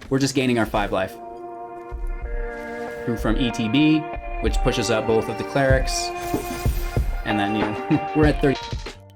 we're just gaining our 5 life. From ETB, which pushes up both of the clerics. And then, you know, we're at 30.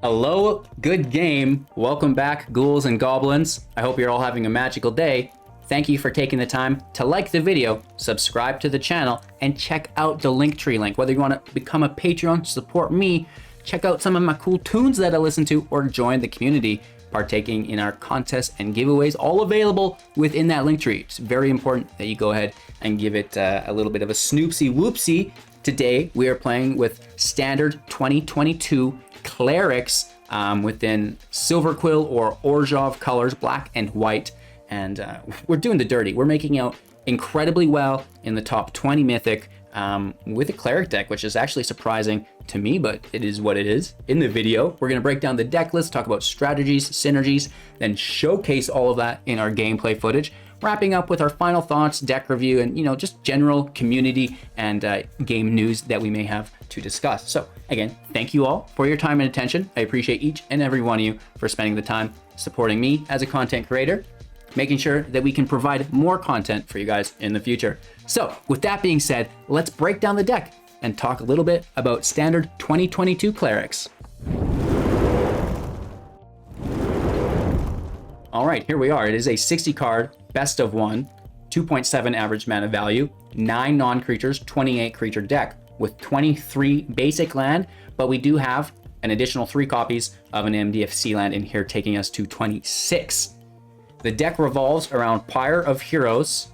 Hello, good game. Welcome back, ghouls and goblins. I hope you're all having a magical day. Thank you for taking the time to like the video, subscribe to the channel, and check out the Linktree link. Whether you want to become a Patreon to support me, check out some of my cool tunes that I listen to, or join the community partaking in our contests and giveaways, all available within that Linktree. It's very important that you go ahead and give it a little bit of a snoopsy whoopsie. Today, we are playing with standard 2022 clerics within Silver Quill or Orzhov colors, black and white. And we're doing the dirty. We're making out incredibly well in the top 20 Mythic with a cleric deck, which is actually surprising to me, but it is what it is. In the video, we're going to break down the deck list, talk about strategies, synergies, then showcase all of that in our gameplay footage, wrapping up with our final thoughts, deck review, and, you know, just general community and game news that we may have to discuss. So again, thank you all for your time and attention. I appreciate each and every one of you for spending the time supporting me as a content creator, making sure that we can provide more content for you guys in the future. So with that being said, let's break down the deck and talk a little bit about standard 2022 clerics. All right, here we are. It is a 60 card, best of 1, 2.7 average mana value, 9 non-creatures, 28 creature deck with 23 basic land, but we do have an additional 3 copies of an MDFC land in here, taking us to 26. The deck revolves around Pyre of Heroes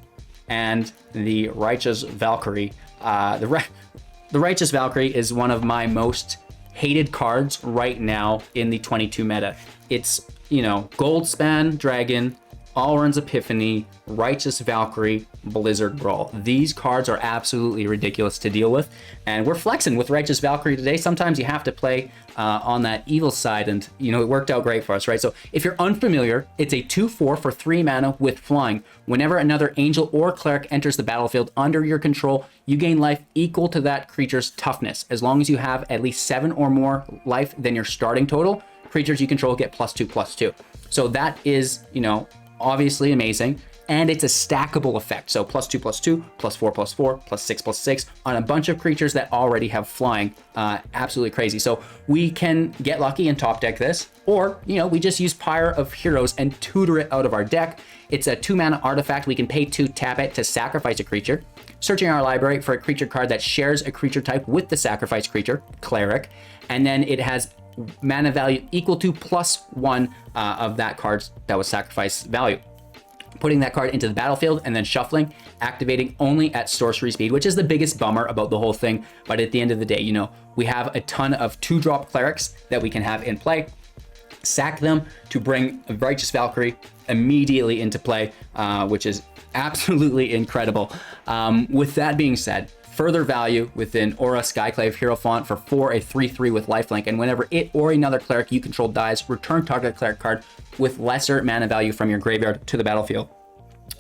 and the Righteous Valkyrie. The Righteous Valkyrie is one of my most hated cards right now in the 22 meta. It's, you know, Goldspan Dragon, Alrund's Epiphany, Righteous Valkyrie, Blizzard Brawl. These cards are absolutely ridiculous to deal with, and we're flexing with Righteous Valkyrie today. Sometimes you have to play on that evil side, and, you know, it worked out great for us, right? So if you're unfamiliar, it's a 2/4 for 3 mana with flying. Whenever another angel or cleric enters the battlefield under your control, you gain life equal to that creature's toughness. As long as you have at least 7 or more life than your starting total, creatures you control get +2/+2. So that is, you know, obviously amazing, and it's a stackable effect. So +2/+2, +4/+4, +6/+6 on a bunch of creatures that already have flying. Absolutely crazy. So we can get lucky and top deck this, or, you know, we just use Pyre of Heroes and tutor it out of our deck. It's a 2 mana artifact. We can pay 2, tap it to sacrifice a creature, searching our library for a creature card that shares a creature type with the sacrifice creature, cleric, and then it has mana value equal to +1 of that card's that was sacrifice value. Putting that card into the battlefield and then shuffling, activating only at sorcery speed, which is the biggest bummer about the whole thing. But at the end of the day, you know, we have a ton of 2-drop clerics that we can have in play. Sack them to bring Righteous Valkyrie immediately into play, which is absolutely incredible. With that being said, further value within Orah Skyclave Hierophant for 4, a 3/3 with lifelink, and whenever it or another cleric you control dies, return target cleric card with lesser mana value from your graveyard to the battlefield.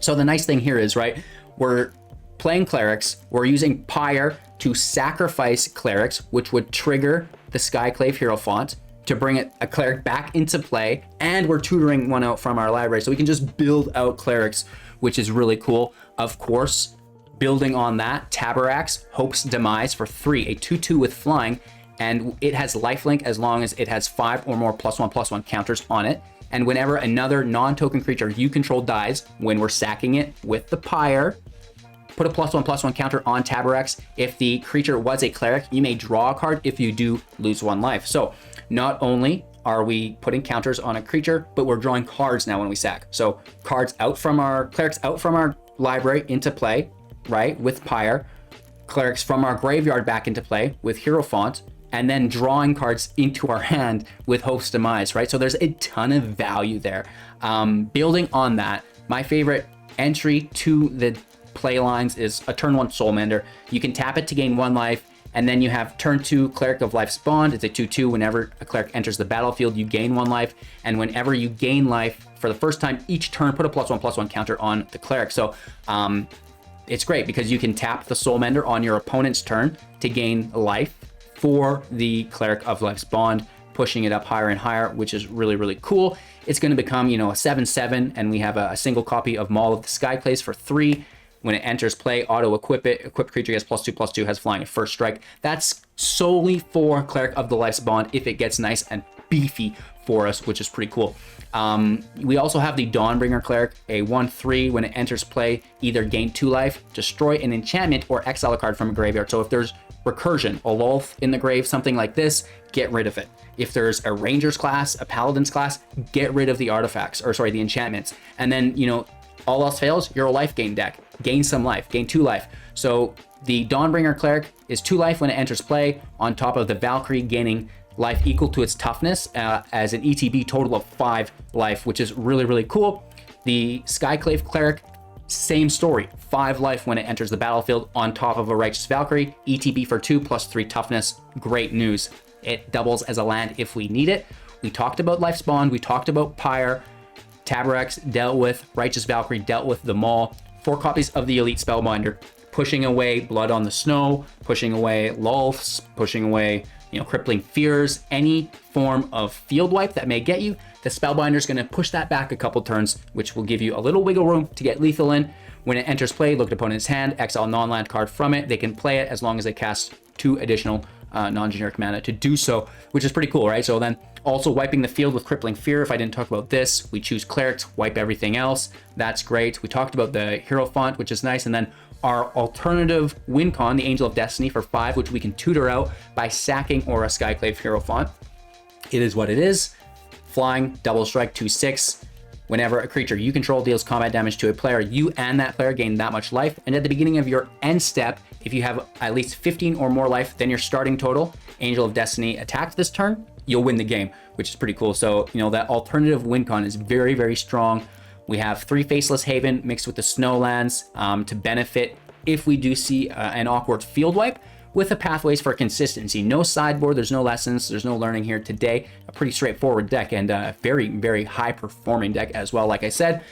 So the nice thing here is, right, we're playing clerics, we're using Pyre to sacrifice clerics, which would trigger the Skyclave Hierophant to bring a cleric back into play, and we're tutoring one out from our library, so we can just build out clerics, which is really cool. Of course, building on that, Taborax, Hope's Demise for 3, a 2/2 with flying, and it has lifelink as long as it has 5 or more +1/+1 counters on it. And whenever another non-token creature you control dies, when we're sacking it with the Pyre, put a +1/+1 counter on Taborax. If the creature was a cleric, you may draw a card if you do lose 1 life. So not only are we putting counters on a creature, but we're drawing cards now when we sack. So cards out from our clerics out from our library into play, right, with Pyre, clerics from our graveyard back into play with Hierophant, and then drawing cards into our hand with Hope's Demise, right? So there's a ton of value there. Building on that, my favorite entry to the play lines is a turn 1 Soulmender. You can tap it to gain 1 life, and then you have turn 2 Cleric of Life's Bond. It's a 2/2. Whenever a cleric enters the battlefield, you gain 1 life, and whenever you gain life for the first time each turn, put a +1/+1 counter on the cleric. So it's great because you can tap the Soulmender on your opponent's turn to gain life for the Cleric of Life's Bond, pushing it up higher and higher, which is really, really cool. It's going to become, you know, a 7/7, and we have a single copy of Maul of the Skyclaves for 3. When it enters play, auto-equip it. Equipped creature gets +2/+2, has flying at first strike. That's solely for Cleric of the Life's Bond if it gets nice and beefy for us, which is pretty cool. We also have the Dawnbringer Cleric, a 1/3. When it enters play, either gain 2 life, destroy an enchantment, or exile a card from a graveyard. So if there's recursion, a Lolth in the grave, something like this, get rid of it. If there's a Ranger's class, a Paladin's class, get rid of the artifacts, or sorry, the enchantments. And then, you know, all else fails, you're a life gain deck. Gain some life, gain 2 life. So the Dawnbringer Cleric is 2 life when it enters play, on top of the Valkyrie gaining life equal to its toughness as an ETB total of 5 life, which is really, really cool. The Skyclave Cleric, same story, 5 life when it enters the battlefield on top of a Righteous Valkyrie, ETB for 2 +3 toughness. Great news. It doubles as a land if we need it. We talked about Life's Bond, we talked about Pyre, Taborax dealt with, Righteous Valkyrie dealt with the Maul. 4 copies of the Elite Spellbinder, pushing away Blood on the Snow, pushing away Lolths, pushing away, you know, Crippling Fears, any form of field wipe that may get you. The Spellbinder is going to push that back a couple turns, which will give you a little wiggle room to get lethal in. When it enters play, look at opponent's hand, exile non-land card from it. They can play it as long as they cast 2 additional non-generic mana to do so, which is pretty cool, right? So then also wiping the field with Crippling Fear. If I didn't talk about this, we choose Clerics, wipe everything else. That's great. We talked about the Hierophant, which is nice. And then our alternative win con, the Angel of Destiny for 5, which we can tutor out by sacking Orah Skyclave Hierophant. It is what it is. Flying, double strike, 2/6. Whenever a creature you control deals combat damage to a player, you and that player gain that much life. And at the beginning of your end step, if you have at least 15 or more life than your starting total, Angel of Destiny attacks this turn, you'll win the game, which is pretty cool. So, you know, that alternative win con is very, very strong. We have 3 Faceless Haven mixed with the Snowlands to benefit if we do see an awkward field wipe, with the pathways for consistency. No sideboard, there's no lessons, there's no learning here today. A pretty straightforward deck, and a very, very high performing deck as well. Like I said,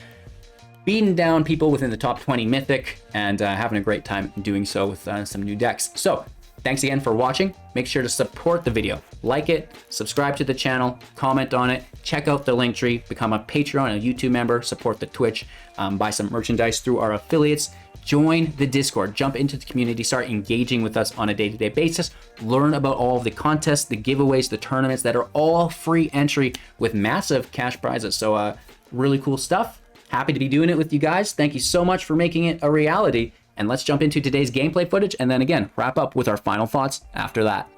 beating down people within the top 20 Mythic, and having a great time doing so with some new decks. So thanks again for watching. Make sure to support the video, like it, subscribe to the channel, comment on it, check out the link tree, become a Patreon, a YouTube member, support the Twitch, buy some merchandise through our affiliates. Join the Discord, jump into the community, start engaging with us on a day-to-day basis, learn about all of the contests, the giveaways, the tournaments that are all free entry with massive cash prizes. So really cool stuff. Happy to be doing it with you guys. Thank you so much for making it a reality. And let's jump into today's gameplay footage and then again, wrap up with our final thoughts after that.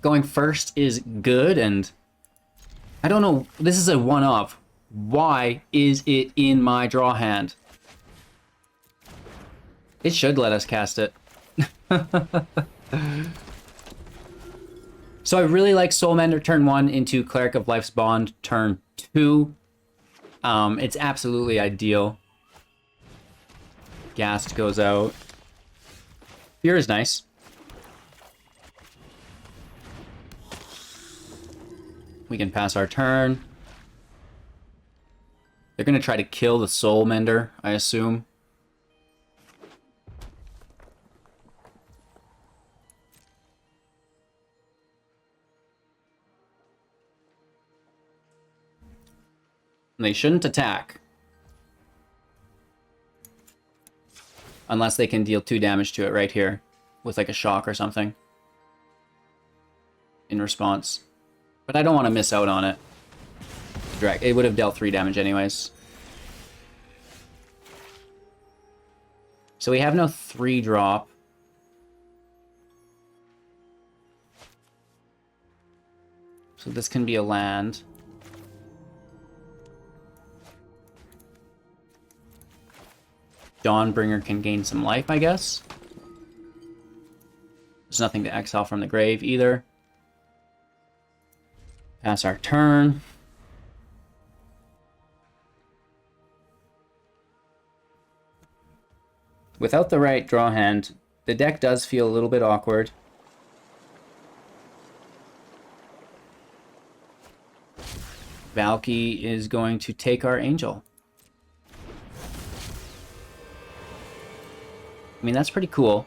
Going first is good, and I don't know, this is a one-of. Why is it in my draw hand? It should let us cast it. So I really like Soulmender turn 1 into Cleric of Life's Bond turn 2. It's absolutely ideal. Ghast goes out. Fear is nice. We can pass our turn. They're going to try to kill the Soulmender, I assume. They shouldn't attack. Unless they can deal 2 damage to it right here. With like a shock or something. In response. But I don't want to miss out on it. It would have dealt 3 damage anyways. So we have no 3-drop. So this can be a land. Dawnbringer can gain some life, I guess. There's nothing to exile from the grave either. Pass our turn. Without the right draw hand, the deck does feel a little bit awkward. Valky is going to take our Angel. I mean, that's pretty cool.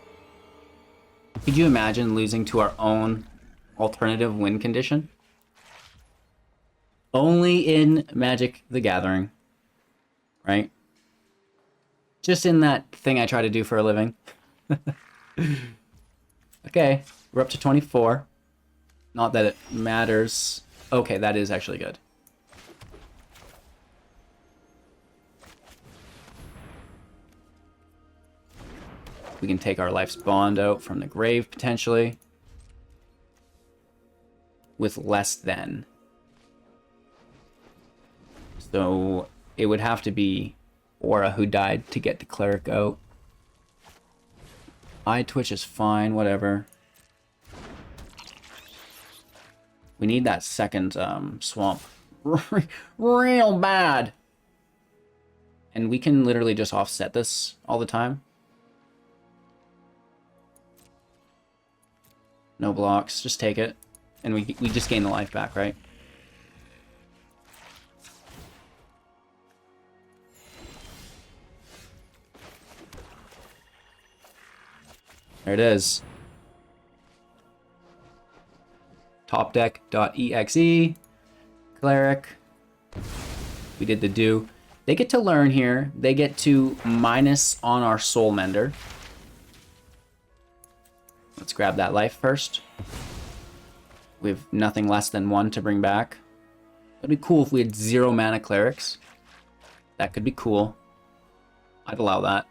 Could you imagine losing to our own alternative win condition. Only in Magic the Gathering, right? Just in that thing I try to do for a living. Okay, we're up to 24. Not that it matters. Okay, that is actually good. We can take our Life's Bond out from the grave, potentially. With less than. So it would have to be Orah who died to get the Cleric out. Eye Twitch is fine, whatever. We need that second swamp real bad. And we can literally just offset this all the time. No blocks, just take it. And we just gain the life back, right? There it is. Topdeck.exe. Cleric. We did the do. They get to learn here. They get to minus on our Soulmender. Let's grab that life first. We have nothing less than 1 to bring back. That'd be cool if we had 0 mana clerics. That could be cool. I'd allow that.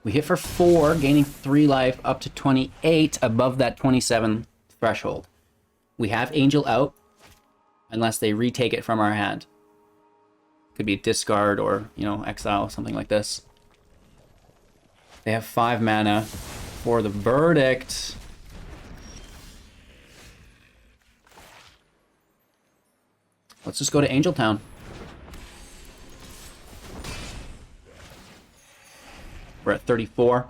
We hit for 4, gaining 3 life up to 28 above that 27 threshold. We have Angel out unless they retake it from our hand. Could be discard or, you know, exile, something like this. They have 5 mana for the verdict. Let's just go to Angel Town. We're at 34.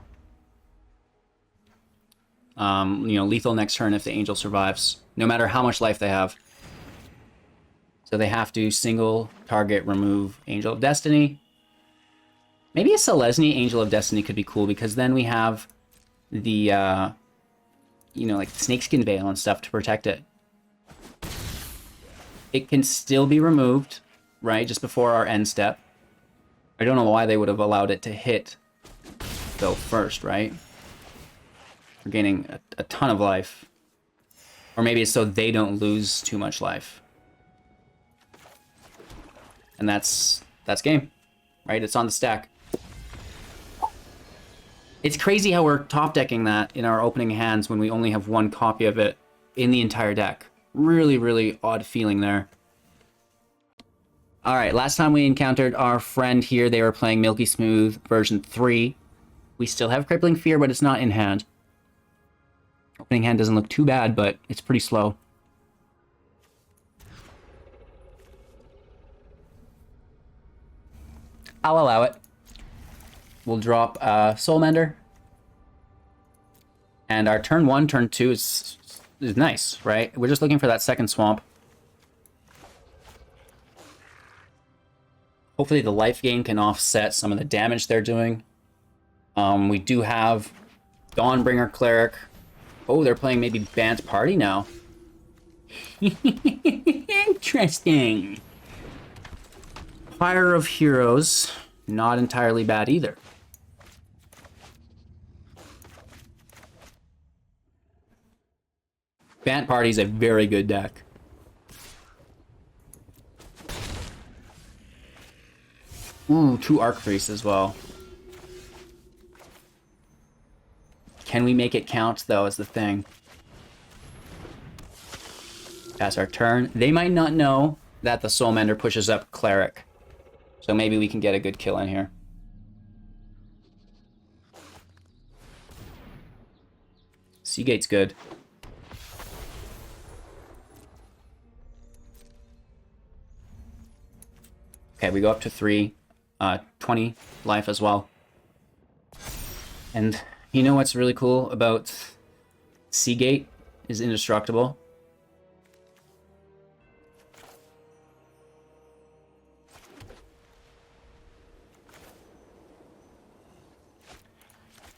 You know, lethal next turn if the Angel survives, no matter how much life they have. So they have to single target remove Angel of Destiny. Maybe a Selesny Angel of Destiny could be cool because then we have the, you know, like Snakeskin Veil and stuff to protect it. It can still be removed, right, just before our end step. I don't know why they would have allowed it to hit, though, first, right? We're gaining a ton of life. Or maybe it's so they don't lose too much life. And that's game, right? It's on the stack. It's crazy how we're top decking that in our opening hands when we only have 1 copy of it in the entire deck. Really, really odd feeling there. All right, last time we encountered our friend here, they were playing Milky Smooth version 3. We still have Crippling Fear, but it's not in hand. Opening hand doesn't look too bad, but it's pretty slow. I'll allow it. We'll drop Soulmender. And our turn 1, turn 2 is nice, right? We're just looking for that second swamp. Hopefully the life gain can offset some of the damage they're doing. We do have Dawnbringer Cleric. Oh, they're playing maybe Bant Party now. Interesting. Pyre of Heroes. Not entirely bad either. Bant Party is a very good deck. Ooh, 2 Arc Priests as well. Can we make it count, though, is the thing. Pass our turn. They might not know that the Soulmender pushes up Cleric. So maybe we can get a good kill in here. Seagate's good. Okay, we go up to 3. 20 life as well. And you know what's really cool about Seagate is indestructible.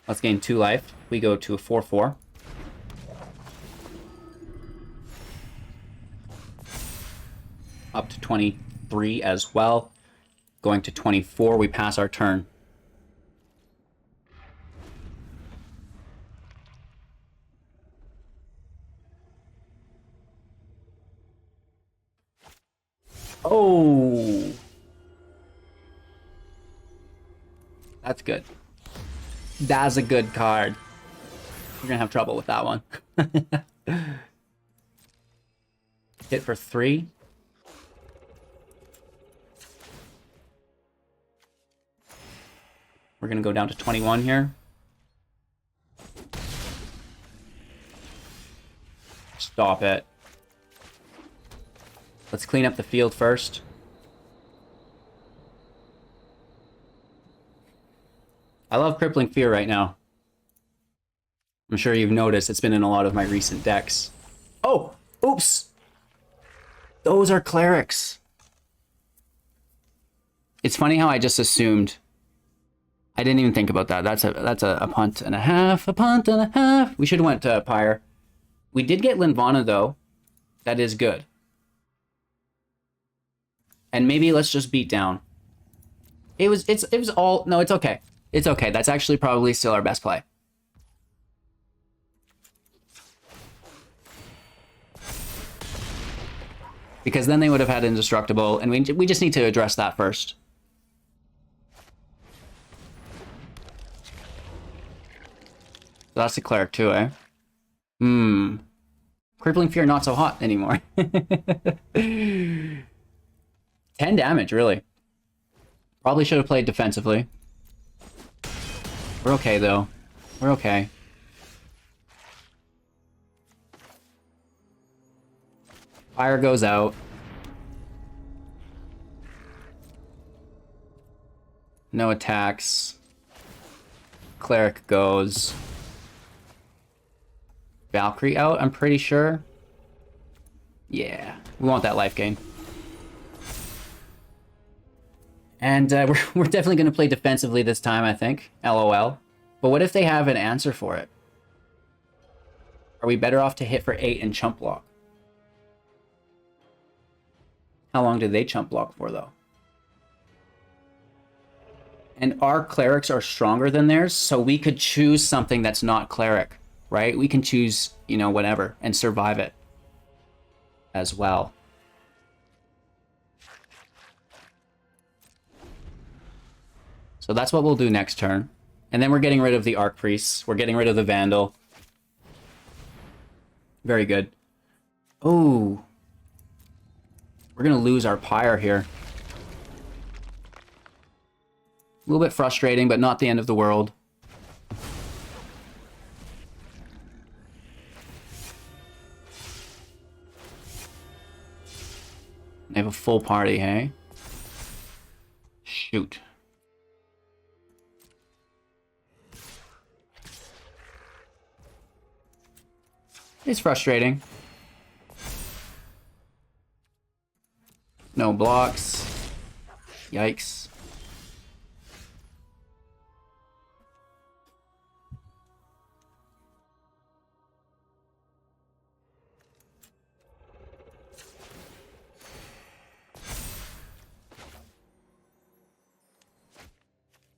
Let's gain 2 life. We go to a 4/4. Up to 23 as well. Going to 24, we pass our turn. Oh! That's good. That's a good card. We're gonna have trouble with that one. Hit for 3. We're gonna go down to 21 here. Stop it. Let's clean up the field first. I love Crippling Fear right now. I'm sure you've noticed it's been in a lot of my recent decks. Oh! Oops! Those are clerics. It's funny how I just assumed. I didn't even think about that. That's a punt and a half. A punt and a half. We should have went to Pyre. We did get Linvana though. That is good. And maybe let's just beat down. It was all, no, it's okay. It's okay. That's actually probably still our best play. Because then they would have had Indestructible, and we just need to address that first. So that's the Cleric too, eh? Crippling Fear not so hot anymore. 10 damage, really. Probably should have played defensively. We're okay, though. We're okay. Fire goes out. No attacks. Cleric goes. Valkyrie out, I'm pretty sure. Yeah, we want that life gain. And we're definitely going to play defensively this time, I think. LOL. But what if they have an answer for it? Are we better off to hit for 8 and chump block? How long do they chump block for, though? And our clerics are stronger than theirs, so we could choose something that's not cleric, right? We can choose, you know, whatever, and survive it as well. So that's what we'll do next turn. And then we're getting rid of the Archpriest. We're getting rid of the Vandal. Very good. Oh. We're going to lose our Pyre here. A little bit frustrating, but not the end of the world. They have a full party, hey? Shoot. It's frustrating. No blocks. Yikes.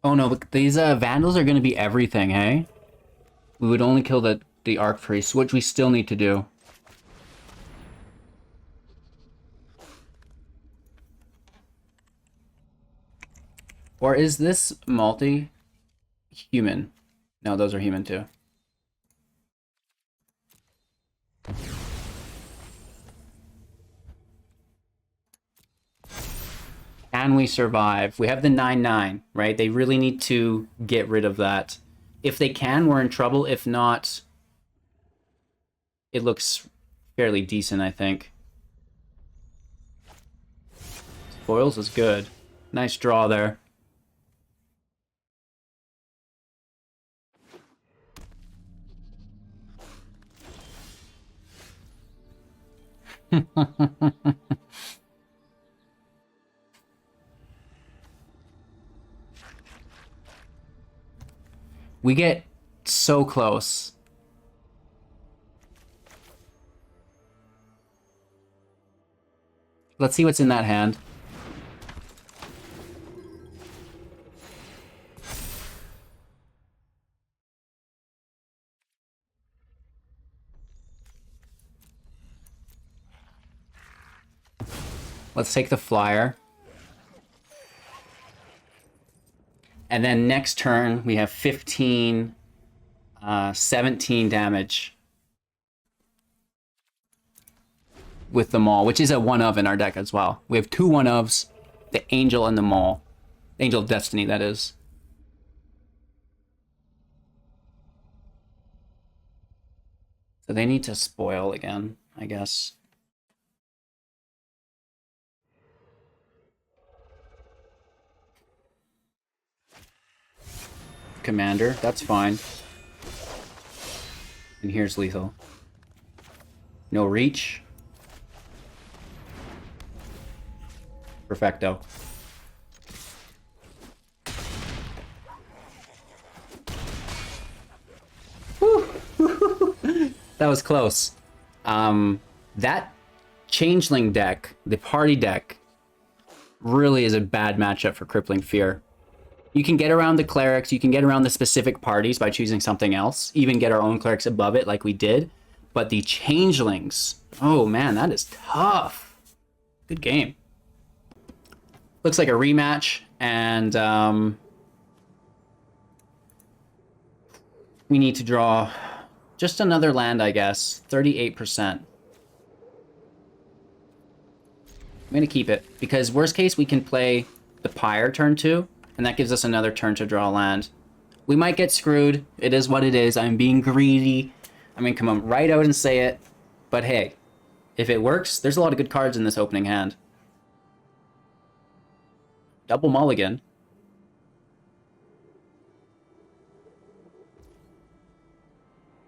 Oh no, but these Vandals are going to be everything, hey? We would only kill the Archpriest, which we still need to do. Or is this multi-human? No, those are human too. Can we survive? We have the 9/9, right? They really need to get rid of that. If they can, we're in trouble. If not, it looks fairly decent, I think. Spoils is good. Nice draw there. We get So close. Let's see what's in that hand. Let's take the flyer. And then next turn, we have 15, 17 damage with the Maul, which is a 1-of in our deck as well. We have 2 1-ofs, the Angel and the Maul. Angel of Destiny, that is. So they need to spoil again, I guess. Commander, that's fine. And here's lethal. No reach. Perfecto. That was close. That Changeling deck, the party deck, really is a bad matchup for Crippling Fear. You can get around the clerics, you can get around the specific parties by choosing something else, even get our own clerics above it like we did. But the changelings, oh man, that is tough. Good game. Looks like a rematch, and we need to draw just another land, I guess. 38%. I'm gonna keep it, because worst case we can play the Pyre turn 2. And that gives us another turn to draw land. We might get screwed. It is what it is. I'm being greedy. I'm going to come right out and say it. But hey, if it works, there's a lot of good cards in this opening hand. Double mulligan.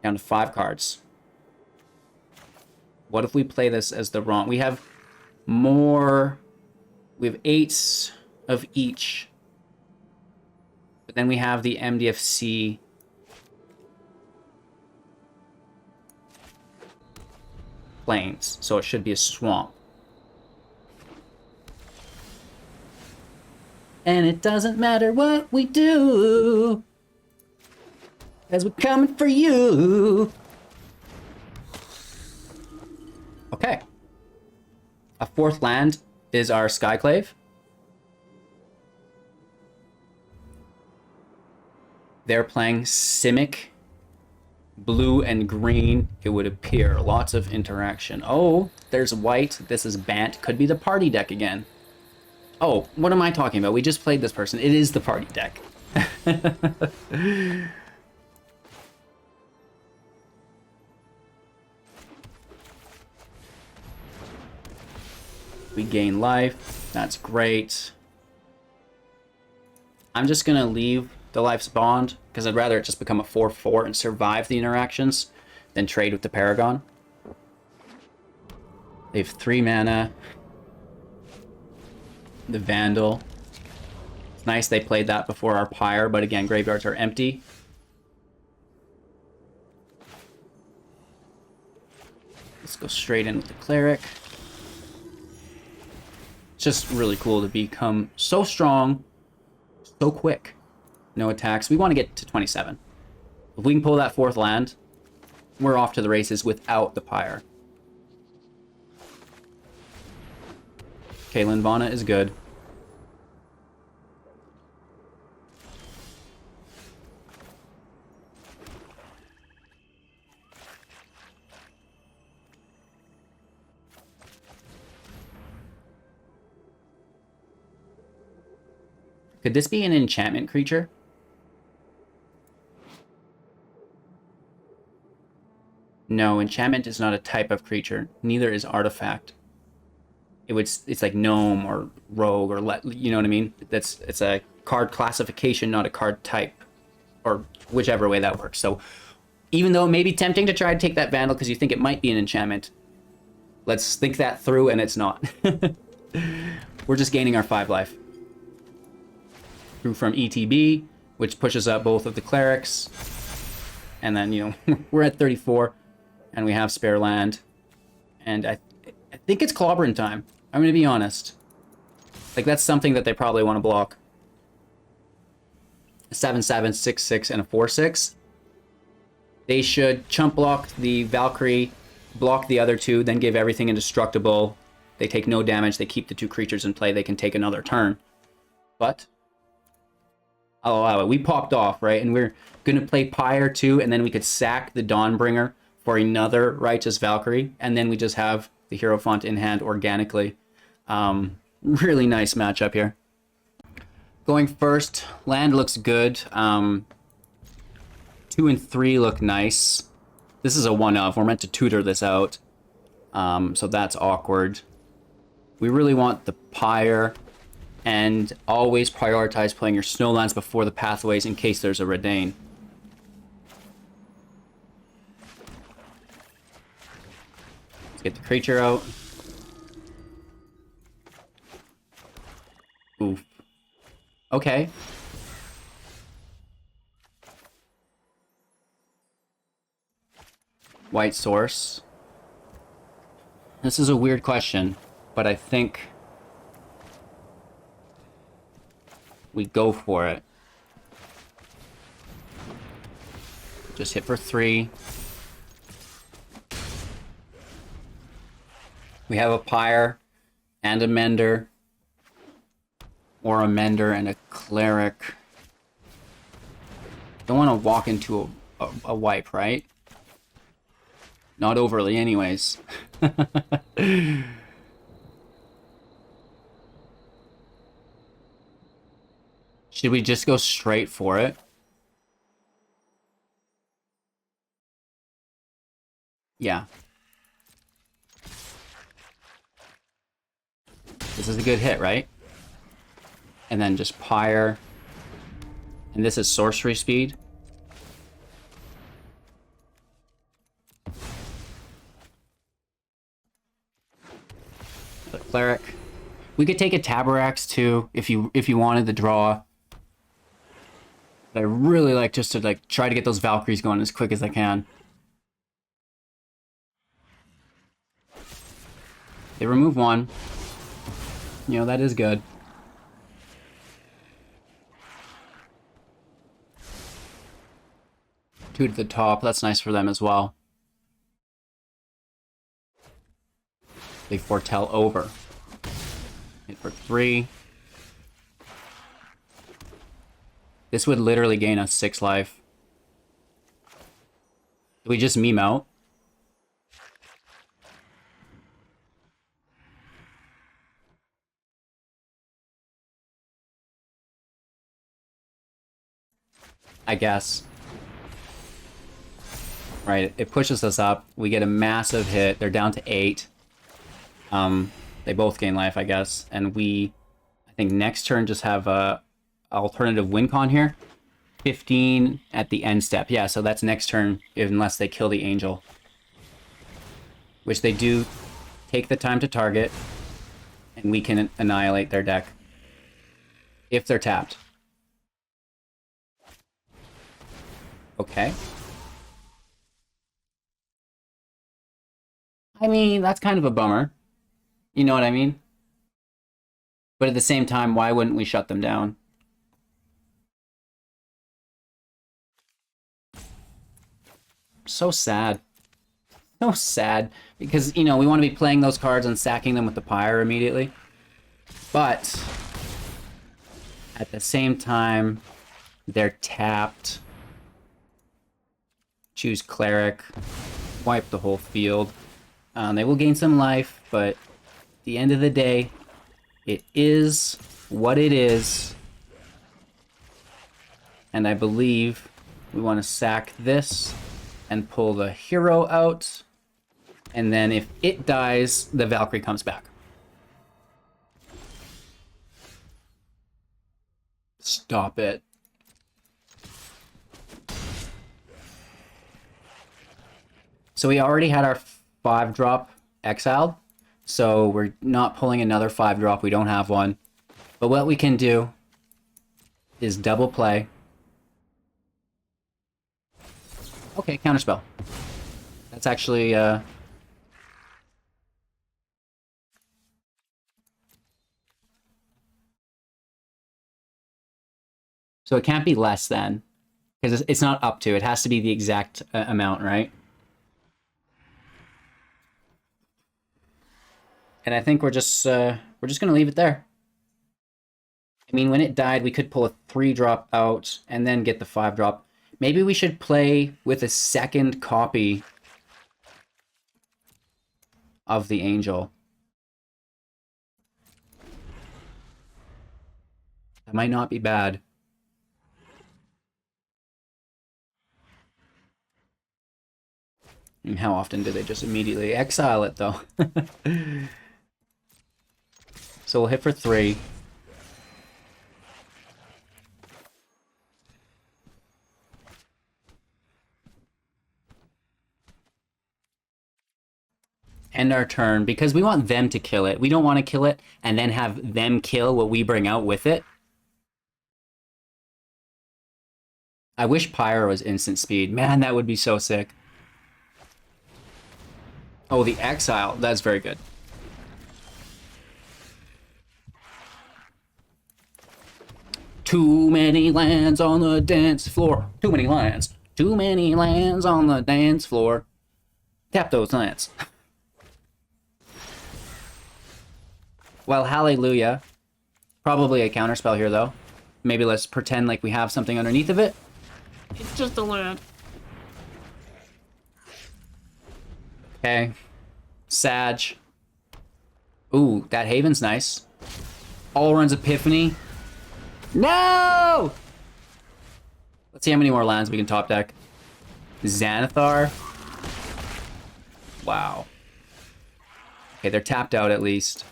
Down to 5 cards. What if we play this as the wrong... We have more... We have 8 of each. But then we have the MDFC plains, so it should be a swamp. And it doesn't matter what we do, as we're coming for you. Okay. A 4th land is our Skyclave. They're playing Simic, blue and green, it would appear. Lots of interaction. Oh, there's white. This is Bant. Could be the party deck again. Oh, what am I talking about? We just played this person. It is the party deck. We gain life. That's great. I'm just going to leave the Life's Bond, because I'd rather it just become a 4/4 and survive the interactions than trade with the Paragon. They have 3 mana. The Vandal. It's nice they played that before our Pyre, but again, graveyards are empty. Let's go straight in with the Cleric. It's just really cool to become so strong, so quick. No attacks. We want to get to 27. If we can pull that 4th land, we're off to the races without the Pyre. Okay, Linvana is good. Could this be an enchantment creature? No, enchantment is not a type of creature. Neither is artifact. It's like gnome or rogue or you know what I mean? It's a card classification, not a card type, or whichever way that works. So even though it may be tempting to try to take that Vandal because you think it might be an enchantment, let's think that through, and it's not. We're just gaining our 5 life. Through from ETB, which pushes up both of the clerics. and then, you know, we're at 34, and we have spare land. And I think it's clobbering time. I'm going to be honest. Like, that's something that they probably want to block. A 7/7, 6/6, and a 4/6. They should chump block the Valkyrie, block the other two, then give everything indestructible. They take no damage. They keep the 2 creatures in play. They can take another turn. But I'll allow it. We popped off, right? And we're going to play Pyre too, and then we could sack the Dawnbringer for another Righteous Valkyrie, and then we just have the Hierophant in hand organically. Really nice matchup here. Going first, land looks good. 2 and 3 look nice. This is a 1-of. We're meant to tutor this out. So that's awkward. We really want the Pyre, and always prioritize playing your snowlands before the pathways in case there's a Redain. Let's get the creature out. Oof. Okay. White source. This is a weird question, but I think we go for it. Just hit for 3. We have a Pyre and a Mender, or a Mender and a Cleric. Don't want to walk into a wipe, right? Not overly, anyways. Should we just go straight for it? Yeah. This is a good hit, right? And then just Pyre. And this is sorcery speed. The Cleric. We could take a Taborax too if you wanted the draw. But I really like just to like try to get those Valkyries going as quick as I can. They remove 1. You know, that is good. 2 to the top. That's nice for them as well. They foretell over. Hit for 3. This would literally gain us 6 life. Do we just meme out? I guess. Right, it pushes us up. We get a massive hit. They're down to 8. They both gain life, I guess. And we, I think next turn just have a alternative win con here. 15 at the end step. Yeah, so that's next turn, unless they kill the Angel. Which they do take the time to target. And we can annihilate their deck. If they're tapped. Okay. I mean, that's kind of a bummer. You know what I mean? But at the same time, why wouldn't we shut them down? So sad. So sad. Because, you know, we want to be playing those cards and sacking them with the Pyre immediately. But at the same time, they're tapped. Choose Cleric. Wipe the whole field. They will gain some life, but at the end of the day, it is what it is. And I believe we want to sack this and pull the hero out. And then if it dies, the Valkyrie comes back. Stop it. So we already had our 5-drop exiled, so we're not pulling another 5-drop. We don't have one. But what we can do is double play. Okay, counterspell. That's actually, So it can't be less than, because it's not up to. It has to be the exact amount, right? And I think we're just gonna leave it there. I mean, when it died, we could pull a 3-drop out and then get the 5-drop. Maybe we should play with a second copy of the Angel. That might not be bad. And how often do they just immediately exile it, though? So we'll hit for 3. End our turn, because we want them to kill it. We don't want to kill it and then have them kill what we bring out with it. I wish Pyre was instant speed. Man, that would be so sick. Oh, the exile. That's very good. Too many lands on the dance floor. Too many lands. Too many lands on the dance floor. Tap those lands. Well, hallelujah. Probably a counterspell here, though. Maybe let's pretend like we have something underneath of it. It's just a land. Okay. Sag. Ooh, that Haven's nice. All runs Epiphany. No! Let's see how many more lands we can top deck. Xanathar. Wow. Okay, they're tapped out at least.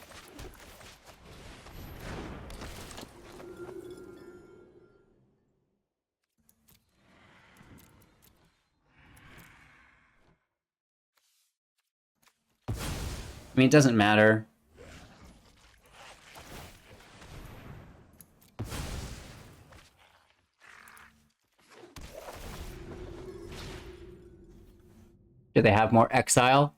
I mean, it doesn't matter. Do they have more exile?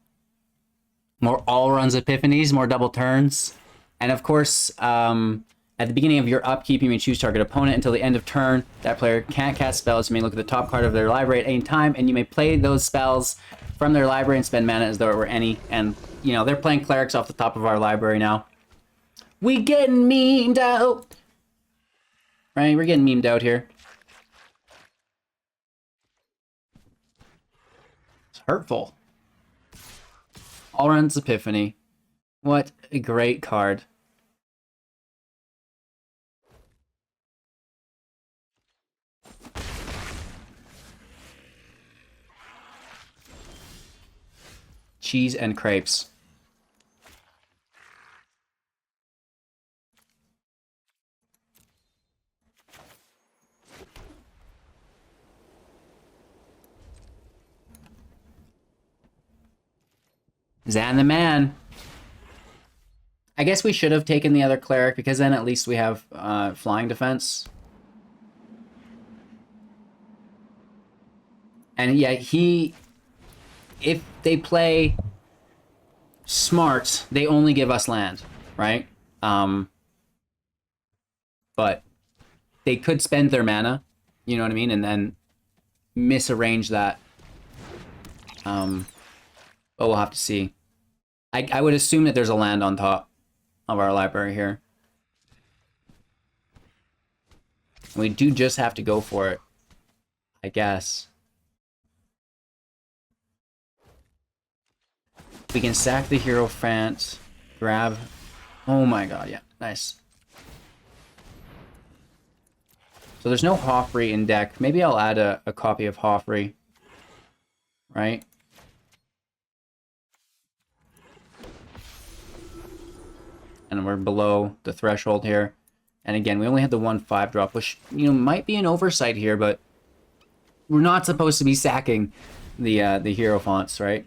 More all runs epiphanies, more double turns? And of course, at the beginning of your upkeep, you may choose target opponent until the end of turn. That player can't cast spells. You may look at the top card of their library at any time, and you may play those spells from their library and spend mana as though it were any. And, you know, they're playing clerics off the top of our library now. We getting memed out! Right, we're getting memed out here. It's hurtful. All runs Epiphany. What a great card. Cheese and crepes. Zan the man. I guess we should have taken the other cleric, because then at least we have flying defense. And yeah, if they play smart, they only give us land, right? But they could spend their mana, you know what I mean, and then misarrange that. But we'll have to see. I would assume that there's a land on top of our library here. We do just have to go for it, I guess. We can sack the Hierophant, grab... Oh my god, yeah, nice. So there's no Hoffrey in deck. Maybe I'll add a copy of Hoffrey. Right? And we're below the threshold here. And again, we only had the 1 5-drop, which, you know, might be an oversight here, but we're not supposed to be sacking the Hierophants, right?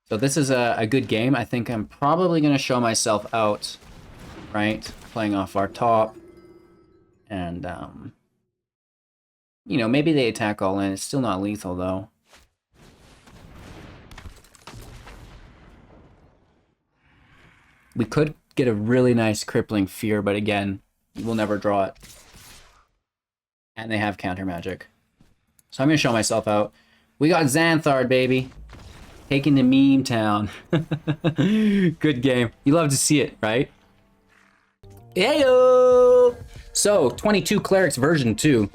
So this is a good game. I think I'm probably going to show myself out, right? Playing off our top. And You know, maybe they attack all in. It's still not lethal, though. We could get a really nice Crippling Fear, but again, we'll never draw it. And they have counter magic. So I'm going to show myself out. We got Xanthard, baby. Taking the meme town. Good game. You love to see it, right? Heyo! So, 22 Clerics version 2.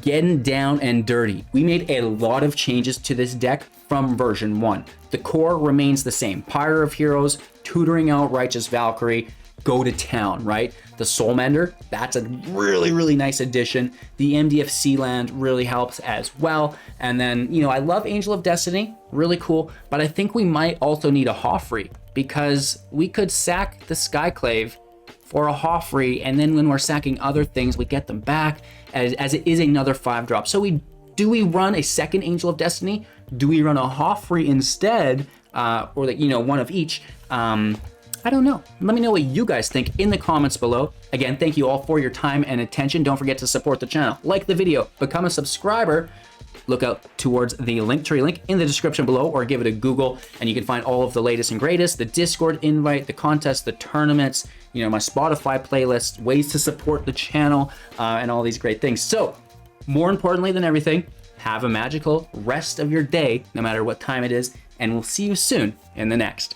Getting down and dirty. We made a lot of changes to this deck from version 1. The core remains the same. Pyre of Heroes, Tutoring Righteous Valkyrie, go to town, right? The Soulmender, that's a really, really nice addition. The MDFC land really helps as well. And then, you know, I love Angel of Destiny, really cool, but I think we might also need a Hoffrey because we could sack the Skyclave for a Hoffrey, and then when we're sacking other things, we get them back as it is another 5-drop. So do we run a second Angel of Destiny? Do we run a Hoffrey instead? Or you know, one of each? I don't know. Let me know what you guys think in the comments below. Again, thank you all for your time and attention. Don't forget to support the channel. Like the video, become a subscriber. Look out towards the Linktree link in the description below, or give it a Google, and you can find all of the latest and greatest, the Discord invite, the contests, the tournaments, you know, my Spotify playlist, ways to support the channel, and all these great things. So, more importantly than everything, have a magical rest of your day, no matter what time it is, and we'll see you soon in the next.